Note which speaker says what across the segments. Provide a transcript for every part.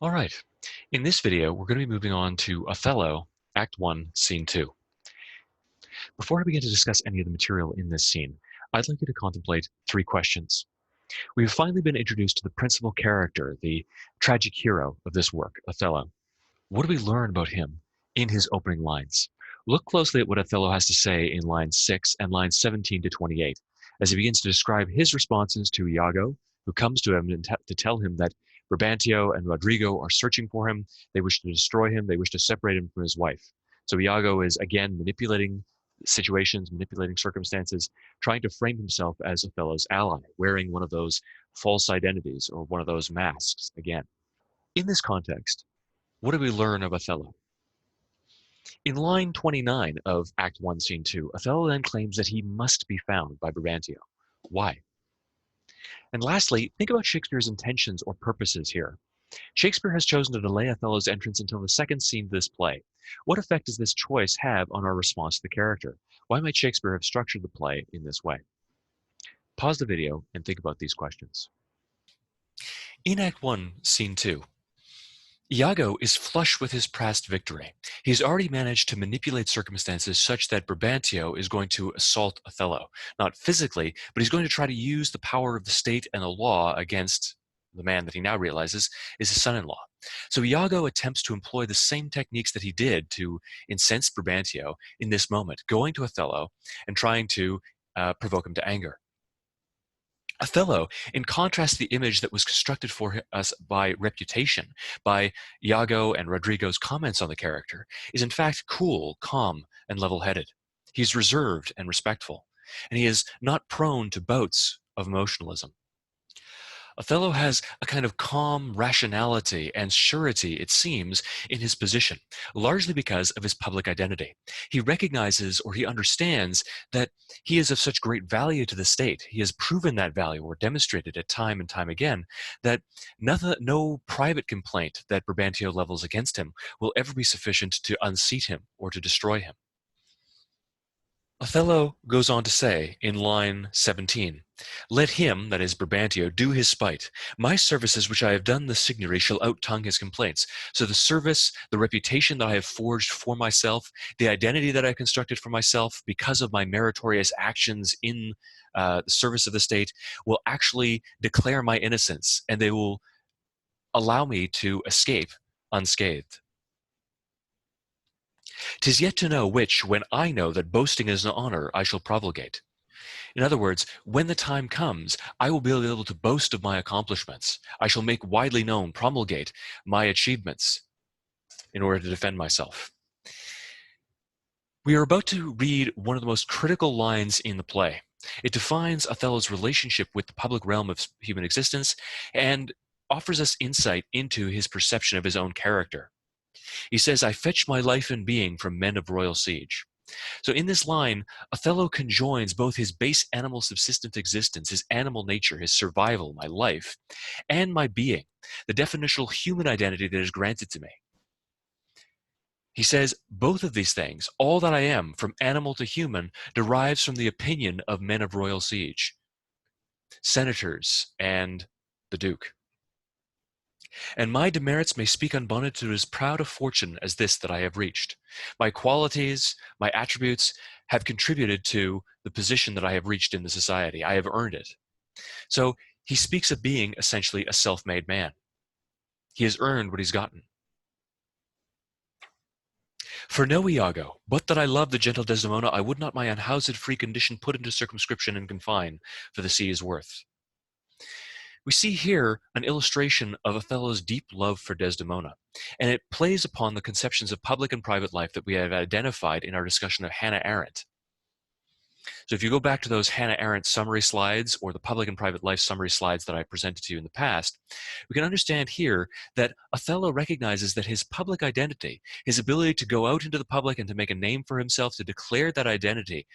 Speaker 1: All right. In this video, we're going to be moving on to Othello, Act 1, Scene 2. Before I begin to discuss any of the material in this scene, I'd like you to contemplate three questions. We have finally been introduced to the principal character, the tragic hero of this work, Othello. What do we learn about him in his opening lines? Look closely at what Othello has to say in lines 6 and lines 17 to 28, as he begins to describe his responses to Iago, who comes to him to tell him that Brabantio and Rodrigo are searching for him. They wish to destroy him. They wish to separate him from his wife. So Iago is again manipulating situations, manipulating circumstances, trying to frame himself as Othello's ally, wearing one of those false identities or one of those masks again. In this context, what do we learn of Othello? In line 29 of Act 1, Scene 2, Othello then claims that he must be found by Brabantio. Why? And lastly, think about Shakespeare's intentions or purposes here. Shakespeare has chosen to delay Othello's entrance until the second scene of this play. What effect does this choice have on our response to the character? Why might Shakespeare have structured the play in this way? Pause the video and think about these questions. In Act 1, Scene 2, Iago is flush with his past victory. He's already managed to manipulate circumstances such that Brabantio is going to assault Othello. Not physically, but he's going to try to use the power of the state and the law against the man that he now realizes is his son-in-law. So Iago attempts to employ the same techniques that he did to incense Brabantio in this moment, going to Othello and trying to provoke him to anger. Othello, in contrast to the image that was constructed for us by reputation, by Iago and Rodrigo's comments on the character, is in fact cool, calm, and level-headed. He's reserved and respectful, and he is not prone to bouts of emotionalism. Othello has a kind of calm rationality and surety, it seems, in his position, largely because of his public identity. He recognizes or he understands that he is of such great value to the state. He has proven that value or demonstrated it time and time again that no private complaint that Brabantio levels against him will ever be sufficient to unseat him or to destroy him. Othello goes on to say in line 17, "Let him," that is Brabantio, "do his spite. My services which I have done the signory shall out-tongue his complaints." So the service, the reputation that I have forged for myself, the identity that I constructed for myself because of my meritorious actions in the service of the state will actually declare my innocence, and they will allow me to escape unscathed. "'Tis yet to know which, when I know that boasting is an honor, I shall promulgate." In other words, when the time comes, I will be able to boast of my accomplishments. I shall make widely known, promulgate my achievements in order to defend myself. We are about to read one of the most critical lines in the play. It defines Othello's relationship with the public realm of human existence and offers us insight into his perception of his own character. He says, "I fetch my life and being from men of royal siege." So in this line, Othello conjoins both his base animal subsistent existence, his animal nature, his survival, my life, and my being, the definitional human identity that is granted to me. He says, both of these things, all that I am, from animal to human, derives from the opinion of men of royal siege, senators, and the Duke. "And my demerits may speak unbonneted to as proud a fortune as this that I have reached. My qualities, my attributes have contributed to the position that I have reached in the society. I have earned it." So he speaks of being essentially a self-made man. He has earned what he's gotten. "For know, Iago, but that I love the gentle Desdemona, I would not my unhoused free condition put into circumscription and confine, for the sea is worth." We see here an illustration of Othello's deep love for Desdemona, and it plays upon the conceptions of public and private life that we have identified in our discussion of Hannah Arendt. So if you go back to those Hannah Arendt summary slides or the public and private life summary slides that I presented to you in the past, we can understand here that Othello recognizes that his public identity, his ability to go out into the public and to make a name for himself, to declare that identity,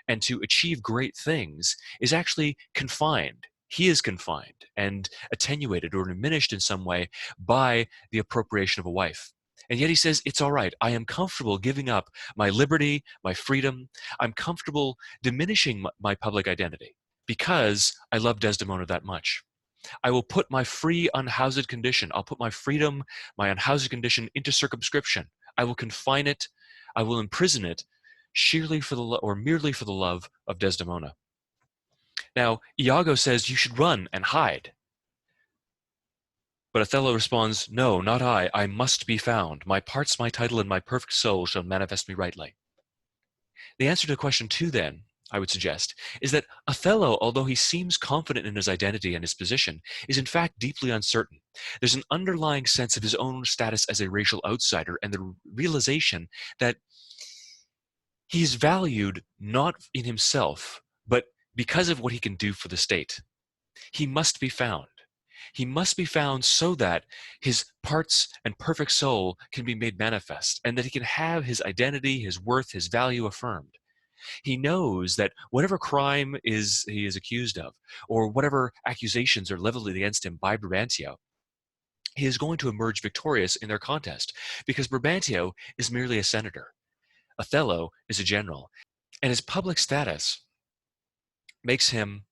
Speaker 1: and to achieve great things is actually confined. He is confined and attenuated or diminished in some way by the appropriation of a wife. And yet he says, it's all right. I am comfortable giving up my liberty, my freedom. I'm comfortable diminishing my public identity because I love Desdemona that much. I will put my free unhoused condition, I'll put my freedom, my unhoused condition into circumscription. I will confine it, I will imprison it, sheerly for the or merely for the love of Desdemona. Now, Iago says you should run and hide. But Othello responds, no, not I must be found. My parts, my title, and my perfect soul shall manifest me rightly. The answer to question 2, then, I would suggest, is that Othello, although he seems confident in his identity and his position, is in fact deeply uncertain. There's an underlying sense of his own status as a racial outsider and the realization that he is valued not in himself, but because of what he can do for the state. He must be found. He must be found so that his parts and perfect soul can be made manifest, and that he can have his identity, his worth, his value affirmed. He knows that whatever crime he is accused of, or whatever accusations are leveled against him by Brabantio, he is going to emerge victorious in their contest, because Brabantio is merely a senator. Othello is a general, and his public status makes him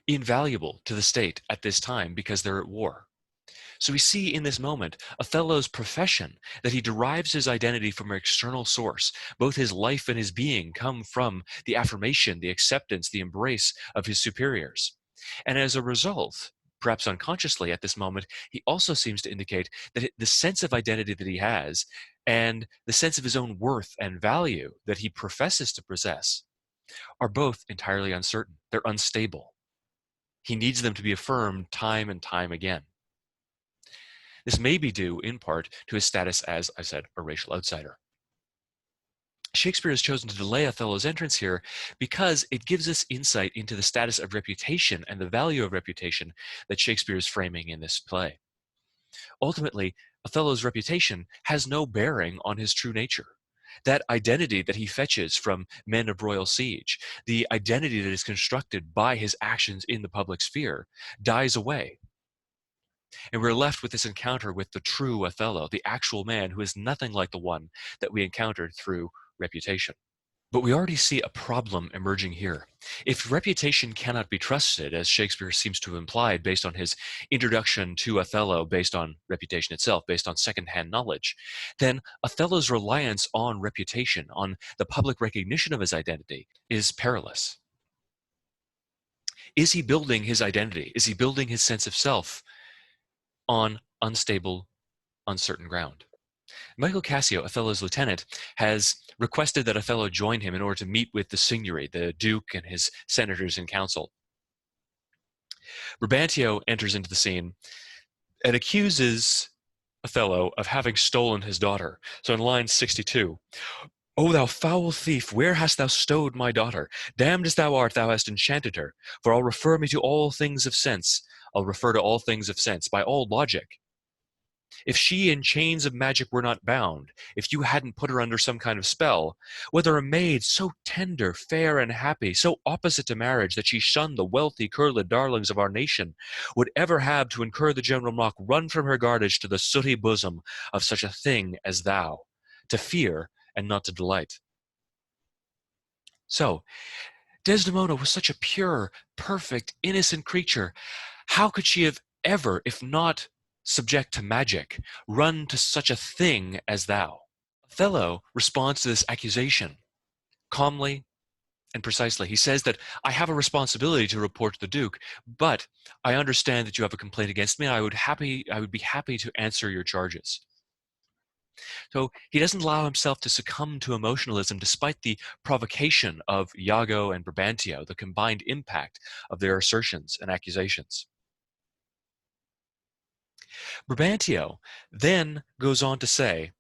Speaker 1: invaluable to the state at this time because they're at war. So we see in this moment Othello's profession, that he derives his identity from an external source. Both his life and his being come from the affirmation, the acceptance, the embrace of his superiors. And as a result, perhaps unconsciously at this moment, he also seems to indicate that the sense of identity that he has and the sense of his own worth and value that he professes to possess are both entirely uncertain. They're unstable. He needs them to be affirmed time and time again. This may be due, in part, to his status as, I said, a racial outsider. Shakespeare has chosen to delay Othello's entrance here because it gives us insight into the status of reputation and the value of reputation that Shakespeare is framing in this play. Ultimately, Othello's reputation has no bearing on his true nature. That identity that he fetches from men of royal siege, the identity that is constructed by his actions in the public sphere, dies away. And we're left with this encounter with the true Othello, the actual man who is nothing like the one that we encountered through reputation. But we already see a problem emerging here. If reputation cannot be trusted, as Shakespeare seems to have implied based on his introduction to Othello, based on reputation itself, based on secondhand knowledge, then Othello's reliance on reputation, on the public recognition of his identity, is perilous. Is he building his identity? Is he building his sense of self on unstable, uncertain ground? Michael Cassio, Othello's lieutenant, has requested that Othello join him in order to meet with the Signory, the Duke and his senators in council. Brabantio enters into the scene and accuses Othello of having stolen his daughter. So in line 62, "O thou foul thief, where hast thou stowed my daughter? Damned as thou art, thou hast enchanted her. For I'll refer me to all things of sense. I'll refer to all things of sense, by all logic. If she in chains of magic were not bound, if you hadn't put her under some kind of spell, whether a maid so tender, fair, and happy, so opposite to marriage that she shunned the wealthy, curled darlings of our nation, would ever have to incur the general mock, run from her guardage to the sooty bosom of such a thing as thou, to fear and not to delight." So, Desdemona was such a pure, perfect, innocent creature. How could she have ever, if not subject to magic, run to such a thing as thou? Othello responds to this accusation calmly and precisely. He says that I have a responsibility to report to the Duke, but I understand that you have a complaint against me, and I would be happy to answer your charges. So he doesn't allow himself to succumb to emotionalism despite the provocation of Iago and Brabantio, the combined impact of their assertions and accusations. Brabantio then goes on to say,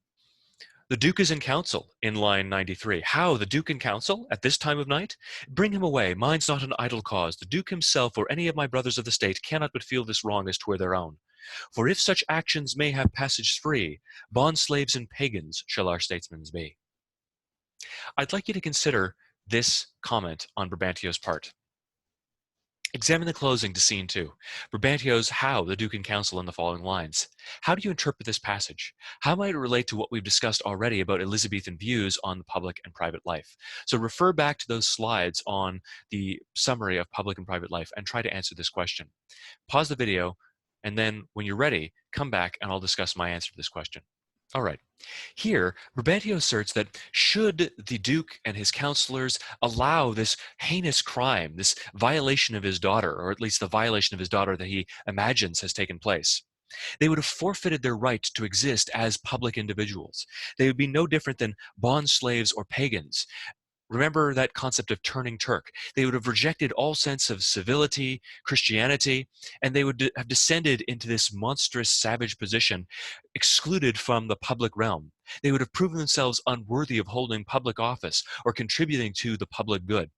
Speaker 1: "The Duke is in council," in line 93. "How, the Duke in council, at this time of night? Bring him away, mine's not an idle cause. The Duke himself or any of my brothers of the state cannot but feel this wrong as 'twere their own. For if such actions may have passage free, bond slaves and pagans shall our statesmen be." I'd like you to consider this comment on Brabantio's part. Examine the closing to scene 2. Brabantio's How, the Duke in Council in the following lines. How do you interpret this passage? How might it relate to what we've discussed already about Elizabethan views on the public and private life? So refer back to those slides on the summary of public and private life and try to answer this question. Pause the video, and then when you're ready, come back and I'll discuss my answer to this question. All right. Here, Brabantio asserts that should the Duke and his counselors allow this heinous crime, this violation of his daughter, or at least the violation of his daughter that he imagines has taken place, they would have forfeited their right to exist as public individuals. They would be no different than bond slaves or pagans. Remember that concept of turning Turk. They would have rejected all sense of civility, Christianity, and they would have descended into this monstrous, savage position, excluded from the public realm. They would have proven themselves unworthy of holding public office or contributing to the public good.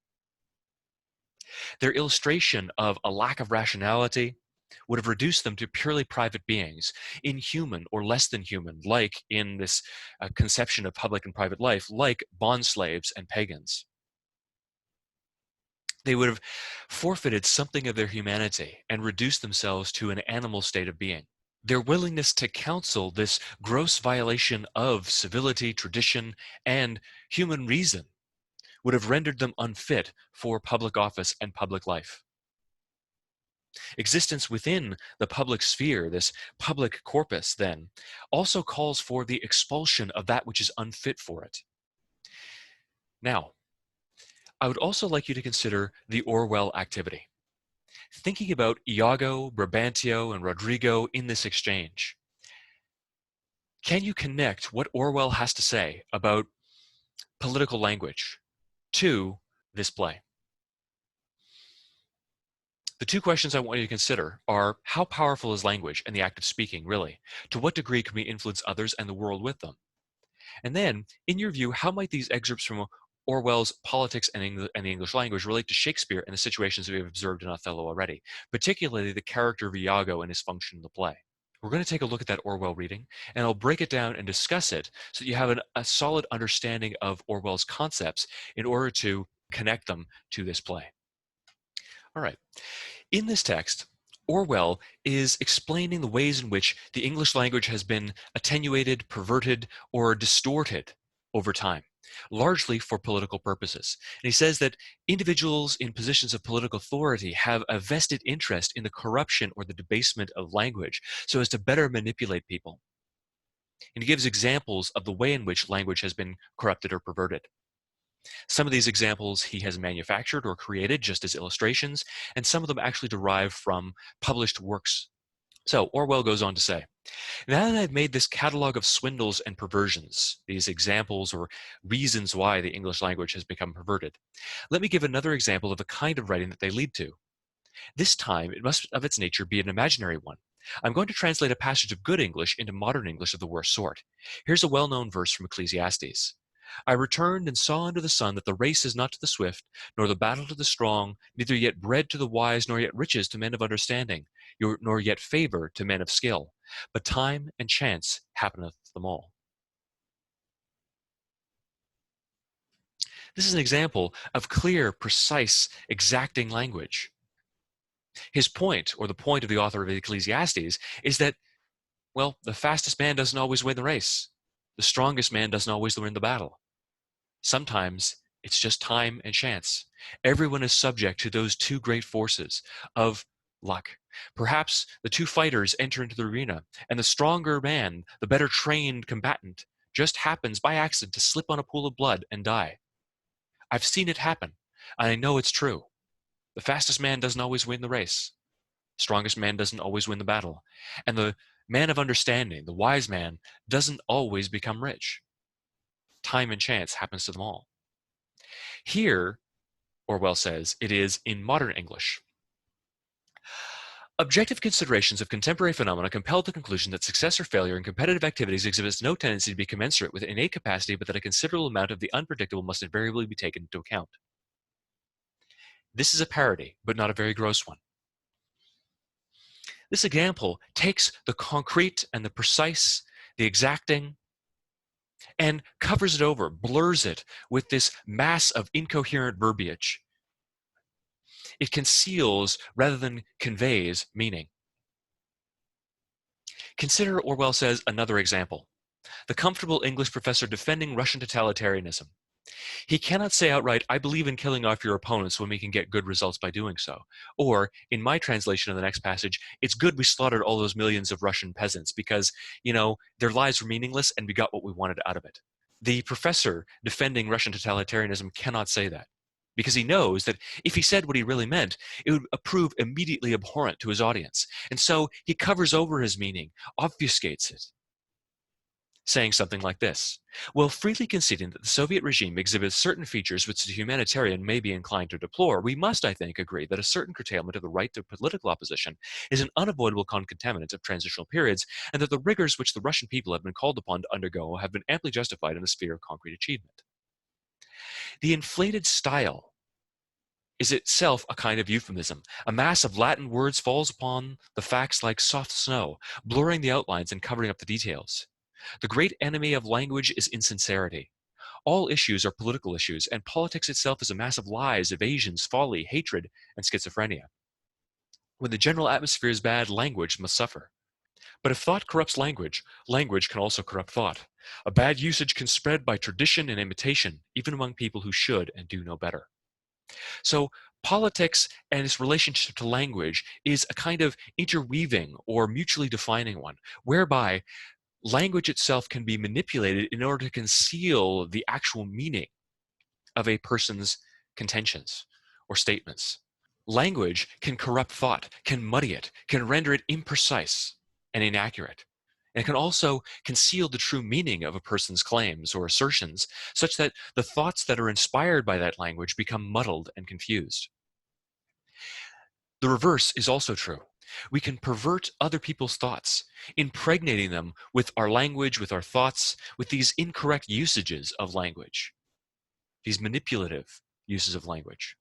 Speaker 1: Their illustration of a lack of rationality would have reduced them to purely private beings, inhuman or less than human, like in this conception of public and private life, like bond slaves and pagans. They would have forfeited something of their humanity and reduced themselves to an animal state of being. Their willingness to counsel this gross violation of civility, tradition, and human reason would have rendered them unfit for public office and public life. Existence within the public sphere, this public corpus, then, also calls for the expulsion of that which is unfit for it. Now, I would also like you to consider the Orwell activity. Thinking about Iago, Brabantio, and Rodrigo in this exchange, can you connect what Orwell has to say about political language to this play? The two questions I want you to consider are, how powerful is language and the act of speaking, really? To what degree can we influence others and the world with them? And then, in your view, how might these excerpts from Orwell's Politics and the English Language relate to Shakespeare and the situations we have observed in Othello already, particularly the character of Iago and his function in the play? We're going to take a look at that Orwell reading, and I'll break it down and discuss it so that you have a solid understanding of Orwell's concepts in order to connect them to this play. All right. In this text, Orwell is explaining the ways in which the English language has been attenuated, perverted, or distorted over time, largely for political purposes. And he says that individuals in positions of political authority have a vested interest in the corruption or the debasement of language so as to better manipulate people. And he gives examples of the way in which language has been corrupted or perverted. Some of these examples he has manufactured or created just as illustrations, and some of them actually derive from published works. So Orwell goes on to say, now that I've made this catalog of swindles and perversions, these examples or reasons why the English language has become perverted, let me give another example of the kind of writing that they lead to. This time, it must of its nature be an imaginary one. I'm going to translate a passage of good English into modern English of the worst sort. Here's a well-known verse from Ecclesiastes. I returned and saw under the sun that the race is not to the swift, nor the battle to the strong, neither yet bread to the wise, nor yet riches to men of understanding, nor yet favor to men of skill. But time and chance happeneth them all. This is an example of clear, precise, exacting language. His point, or the point of the author of Ecclesiastes, is that, well, the fastest man doesn't always win the race. The strongest man doesn't always win the battle. Sometimes it's just time and chance. Everyone is subject to those two great forces of luck. Perhaps the two fighters enter into the arena, and the stronger man, the better trained combatant, just happens by accident to slip on a pool of blood and die. I've seen it happen, and I know it's true. The fastest man doesn't always win the race. The strongest man doesn't always win the battle. And the man of understanding, the wise man, doesn't always become rich. Time and chance happens to them all. Here, Orwell says, it is in modern English. Objective considerations of contemporary phenomena compel the conclusion that success or failure in competitive activities exhibits no tendency to be commensurate with innate capacity, but that a considerable amount of the unpredictable must invariably be taken into account. This is a parody, but not a very gross one. This example takes the concrete and the precise, the exacting, and covers it over, blurs it with this mass of incoherent verbiage. It conceals rather than conveys meaning. Consider, Orwell says, another example. The comfortable English professor defending Russian totalitarianism. He cannot say outright, I believe in killing off your opponents when we can get good results by doing so. Or, in my translation of the next passage, it's good we slaughtered all those millions of Russian peasants because, their lives were meaningless and we got what we wanted out of it. The professor defending Russian totalitarianism cannot say that because he knows that if he said what he really meant, it would prove immediately abhorrent to his audience. And so he covers over his meaning, obfuscates it, saying something like this. While freely conceding that the Soviet regime exhibits certain features which the humanitarian may be inclined to deplore, we must, I think, agree that a certain curtailment of the right to political opposition is an unavoidable concomitant of transitional periods, and that the rigors which the Russian people have been called upon to undergo have been amply justified in the sphere of concrete achievement. The inflated style is itself a kind of euphemism. A mass of Latin words falls upon the facts like soft snow, blurring the outlines and covering up the details. The great enemy of language is insincerity. All issues are political issues, and politics itself is a mass of lies, evasions, folly, hatred, and schizophrenia. When the general atmosphere is bad, language must suffer. But if thought corrupts language, language can also corrupt thought. A bad usage can spread by tradition and imitation, even among people who should and do know better. So politics and its relationship to language is a kind of interweaving or mutually defining one, whereby language itself can be manipulated in order to conceal the actual meaning of a person's contentions or statements. Language can corrupt thought, can muddy it, can render it imprecise and inaccurate. And it can also conceal the true meaning of a person's claims or assertions, such that the thoughts that are inspired by that language become muddled and confused. The reverse is also true. We can pervert other people's thoughts, impregnating them with our language, with our thoughts, with these incorrect usages of language, these manipulative uses of language.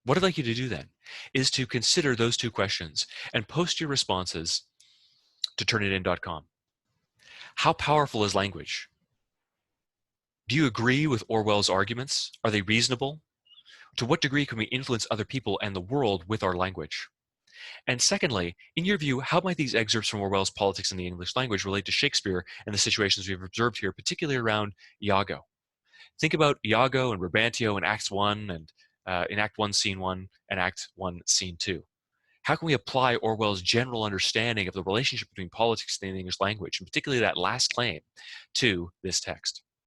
Speaker 1: What I'd like you to do then is to consider those two questions and post your responses to turnitin.com. How powerful is language? Do you agree with Orwell's arguments? Are they reasonable? To what degree can we influence other people and the world with our language? And secondly, in your view, how might these excerpts from Orwell's Politics in the English Language relate to Shakespeare and the situations we've observed here, particularly around Iago? Think about Iago and Brabantio in Acts 1 and in Act 1, Scene 1 and Act 1, Scene 2. How can we apply Orwell's general understanding of the relationship between politics and the English language, and particularly that last claim, to this text?